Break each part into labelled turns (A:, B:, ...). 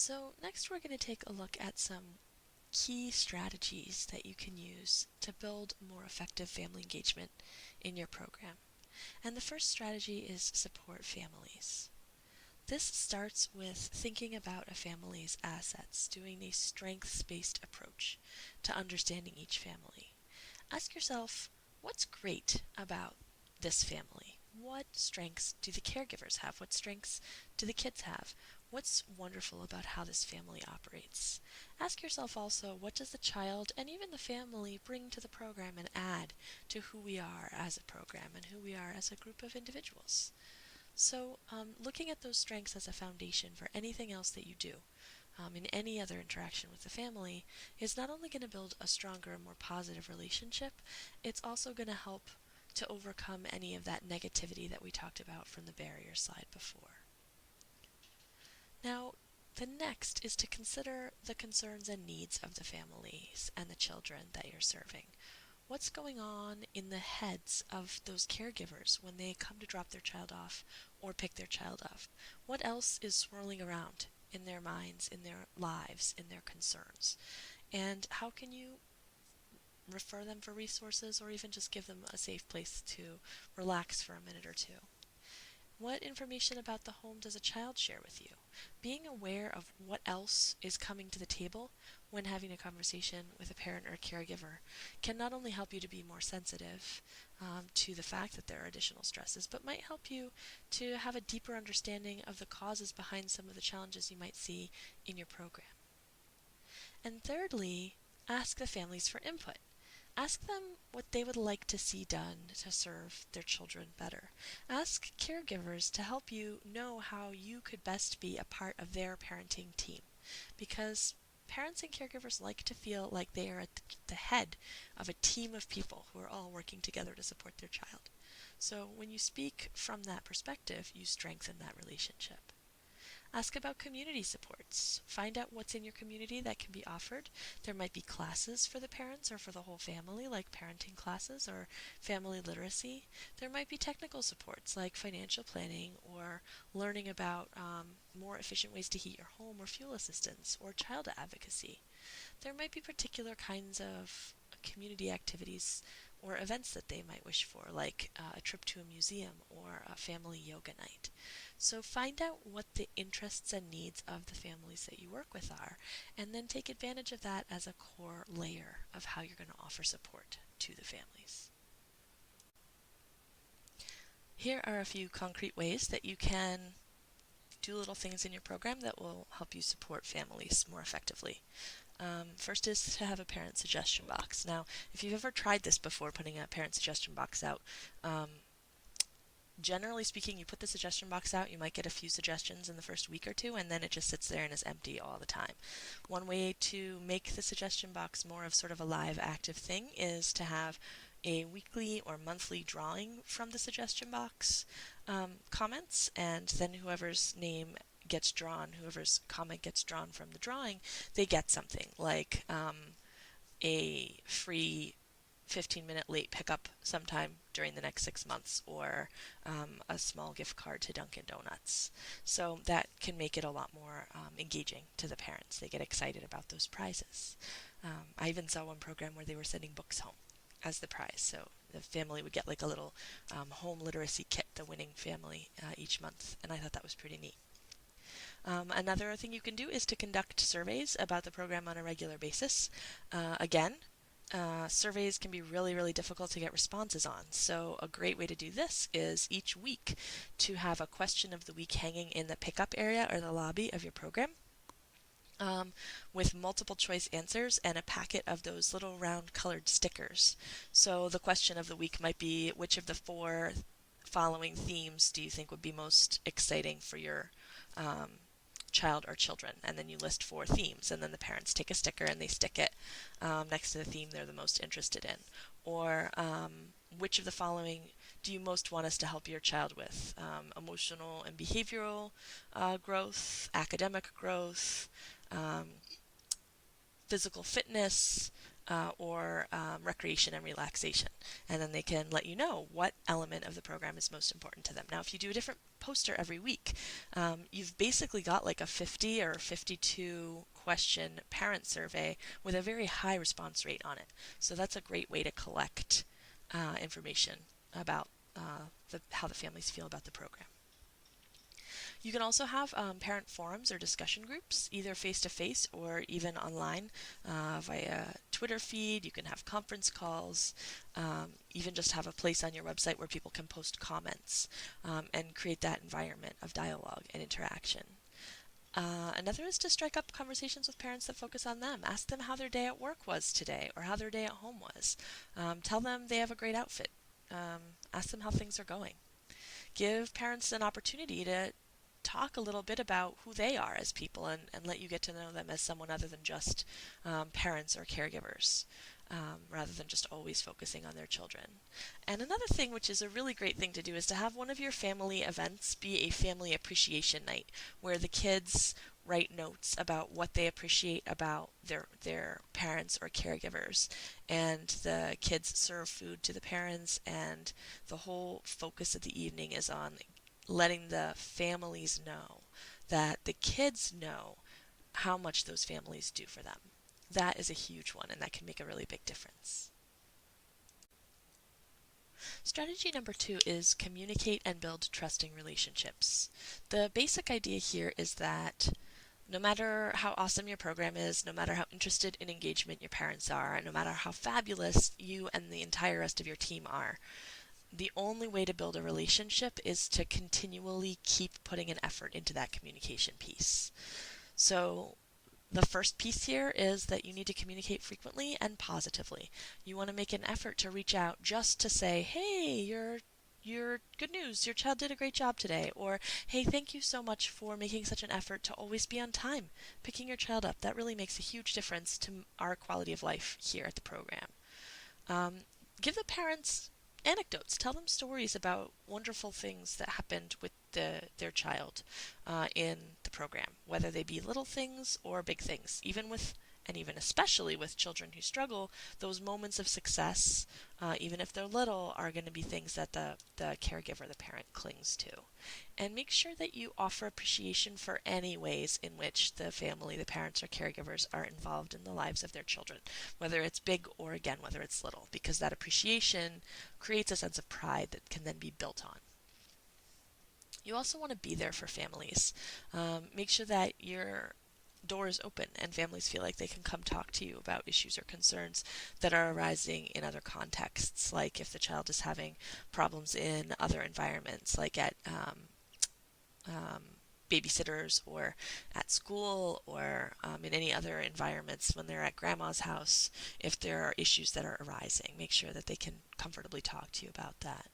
A: So next we're going to take a look at some key strategies that you can use to build more effective family engagement in your program. And the first strategy is support families. This starts with thinking about a family's assets, doing a strengths-based approach to understanding each family. Ask yourself, what's great about this family? What strengths do the caregivers have? What strengths do the kids have? What's wonderful about how this family operates? Ask yourself also, what does the child and even the family bring to the program and add to who we are as a program and who we are as a group of individuals? So, looking at those strengths as a foundation for anything else that you do, in any other interaction with the family, is not only going to build a stronger and more positive relationship, it's also going to help to overcome any of that negativity that we talked about from the barrier slide before. Now, the next is to consider the concerns and needs of the families and the children that you're serving. What's going on in the heads of those caregivers when they come to drop their child off or pick their child up? What else is swirling around in their minds, in their lives, in their concerns? And how can you refer them for resources or even just give them a safe place to relax for a minute or two? What information about the home does a child share with you? Being aware of what else is coming to the table when having a conversation with a parent or a caregiver can not only help you to be more sensitive to the fact that there are additional stresses, but might help you to have a deeper understanding of the causes behind some of the challenges you might see in your program. And thirdly, ask the families for input. Ask them what they would like to see done to serve their children better. Ask caregivers to help you know how you could best be a part of their parenting team, because parents and caregivers like to feel like they are at the head of a team of people who are all working together to support their child. So when you speak from that perspective, you strengthen that relationship. Ask about community supports. Find out what's in your community that can be offered. There might be classes for the parents or for the whole family, like parenting classes or family literacy. There might be technical supports like financial planning or learning about more efficient ways to heat your home or fuel assistance or child advocacy. There might be particular kinds of community activities or events that they might wish for, like a trip to a museum or a family yoga night. So find out what the interests and needs of the families that you work with are, and then take advantage of that as a core layer of how you're going to offer support to the families. Here are a few concrete ways that you can do little things in your program that will help you support families more effectively. First is to have a parent suggestion box. Now, if you've ever tried this before, putting a parent suggestion box out, generally speaking, you put the suggestion box out, you might get a few suggestions in the first week or two, and then it just sits there and is empty all the time. One way to make the suggestion box more of sort of a live, active thing is to have a weekly or monthly drawing from the suggestion box comments, and then whoever's name gets drawn, whoever's comment gets drawn from the drawing, they get something like a free 15-minute late pickup sometime during the next 6 months, or a small gift card to Dunkin' Donuts. So that can make it a lot more engaging to the parents. They get excited about those prizes. I even saw one program where they were sending books home as the prize. So the family would get like a little home literacy kit, the winning family, each month. And I thought that was pretty neat. Another thing you can do is to conduct surveys about the program on a regular basis. Again, surveys can be really, really difficult to get responses on. So a great way to do this is each week to have a question of the week hanging in the pickup area or the lobby of your program, with multiple choice answers and a packet of those little round colored stickers. So the question of the week might be, which of the four following themes do you think would be most exciting for your child or children? And then you list four themes, and then the parents take a sticker and they stick it next to the theme they're the most interested in. Or which of the following do you most want us to help your child with? Emotional and behavioral growth, academic growth, physical fitness, or recreation and relaxation. And then they can let you know what element of the program is most important to them. Now, if you do a different poster every week, you've basically got like a 50 or 52 question parent survey with a very high response rate on it. So that's a great way to collect information about how the families feel about the program. You can also have parent forums or discussion groups, either face to face or even online via Twitter feed. You can have conference calls, even just have a place on your website where people can post comments and create that environment of dialogue and interaction. Another is to strike up conversations with parents that focus on them. Ask them how their day at work was today or how their day at home was. Tell them they have a great outfit. Ask them how things are going. Give parents an opportunity to talk a little bit about who they are as people and let you get to know them as someone other than just parents or caregivers, rather than just always focusing on their children. And another thing, which is a really great thing to do, is to have one of your family events be a family appreciation night where the kids write notes about what they appreciate about their parents or caregivers, and the kids serve food to the parents, and the whole focus of the evening is on letting the families know that the kids know how much those families do for them. That is a huge one, and that can make a really big difference. Strategy number 2 is communicate and build trusting relationships. The basic idea here is that no matter how awesome your program is, no matter how interested in engagement your parents are, no matter how fabulous you and the entire rest of your team are, the only way to build a relationship is to continually keep putting an effort into that communication piece. So the first piece here is that you need to communicate frequently and positively. You want to make an effort to reach out just to say, hey, you're good news. Your child did a great job today. Or, hey, thank you so much for making such an effort to always be on time, picking your child up. That really makes a huge difference to our quality of life here at the program. Um, Give the parents anecdotes. Tell them stories about wonderful things that happened with their child in the program, whether they be little things or big things. Even especially with children who struggle, those moments of success, even if they're little, are going to be things that the caregiver, the parent, clings to. And make sure that you offer appreciation for any ways in which the family, the parents, or caregivers are involved in the lives of their children, whether it's big or, again, whether it's little, because that appreciation creates a sense of pride that can then be built on. You also want to be there for families. Make sure that your door is open and families feel like they can come talk to you about issues or concerns that are arising in other contexts, like if the child is having problems in other environments, like at um, babysitters or at school or in any other environments when they're at grandma's house. If there are issues that are arising, make sure that they can comfortably talk to you about that.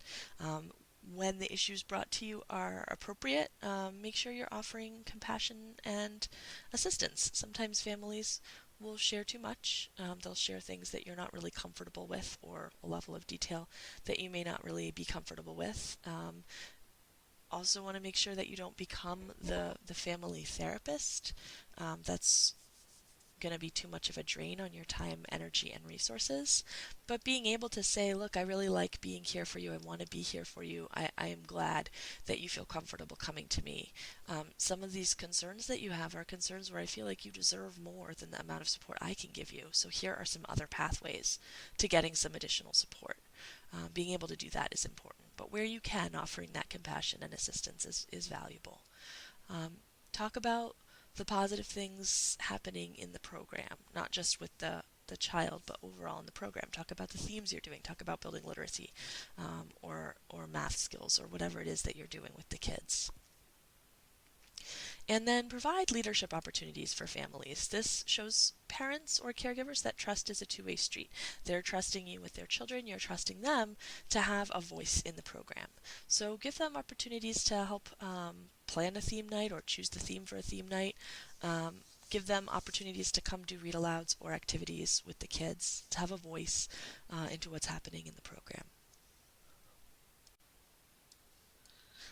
A: When the issues brought to you are appropriate, make sure you're offering compassion and assistance. Sometimes families will share too much. They'll share things that you're not really comfortable with, or a level of detail that you may not really be comfortable with. Also want to make sure that you don't become the family therapist. That's going to be too much of a drain on your time, energy, and resources. But being able to say, look, I really like being here for you. I want to be here for you. I am glad that you feel comfortable coming to me. Some of these concerns that you have are concerns where I feel like you deserve more than the amount of support I can give you. So here are some other pathways to getting some additional support. Being able to do that is important. But where you can, offering that compassion and assistance is valuable. Talk about the positive things happening in the program, not just with the child, but overall in the program. Talk about the themes you're doing. Talk about building literacy or math skills or whatever it is that you're doing with the kids. And then provide leadership opportunities for families. This shows parents or caregivers that trust is a two-way street. They're trusting you with their children, you're trusting them to have a voice in the program. So give them opportunities to help plan a theme night or choose the theme for a theme night. Give them opportunities to come do read-alouds or activities with the kids, to have a voice into what's happening in the program.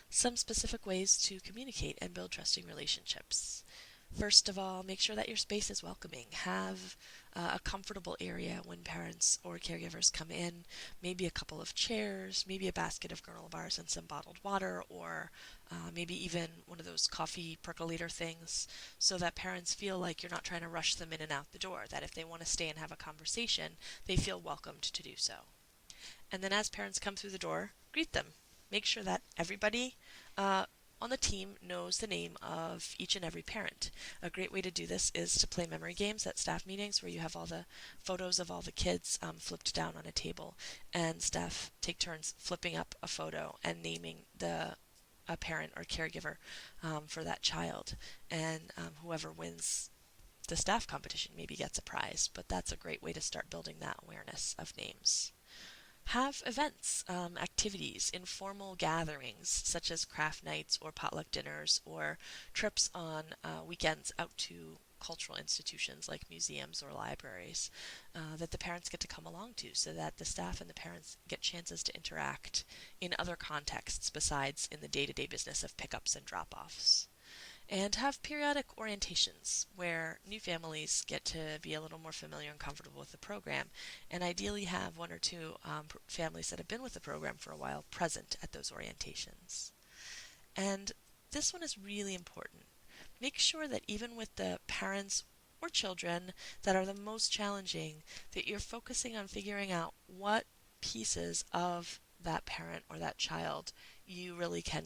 A: Some specific ways to communicate and build trusting relationships. First of all, make sure that your space is welcoming. Have a comfortable area when parents or caregivers come in. Maybe a couple of chairs, maybe a basket of granola bars and some bottled water, or maybe even one of those coffee percolator things, so that parents feel like you're not trying to rush them in and out the door, that if they want to stay and have a conversation, they feel welcomed to do so. And then as parents come through the door, greet them. Make sure that everybody uh, on the team knows the name of each and every parent. A great way to do this is to play memory games at staff meetings where you have all the photos of all the kids flipped down on a table, and staff take turns flipping up a photo and naming the a parent or caregiver for that child. And whoever wins the staff competition maybe gets a prize, but that's a great way to start building that awareness of names. Have events, activities, informal gatherings such as craft nights or potluck dinners or trips on weekends out to cultural institutions like museums or libraries that the parents get to come along to, so that the staff and the parents get chances to interact in other contexts besides in the day to day business of pickups and drop offs. And have periodic orientations where new families get to be a little more familiar and comfortable with the program, and ideally have one or two families that have been with the program for a while present at those orientations. And this one is really important. Make sure that even with the parents or children that are the most challenging, that you're focusing on figuring out what pieces of that parent or that child you really can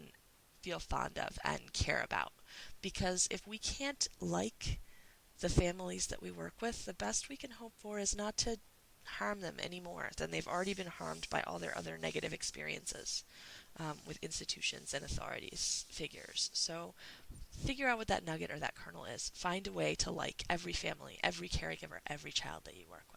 A: feel fond of and care about. Because if we can't like the families that we work with, the best we can hope for is not to harm them any more than they've already been harmed by all their other negative experiences with institutions and authorities figures. So figure out what that nugget or that kernel is. Find a way to like every family, every caregiver, every child that you work with.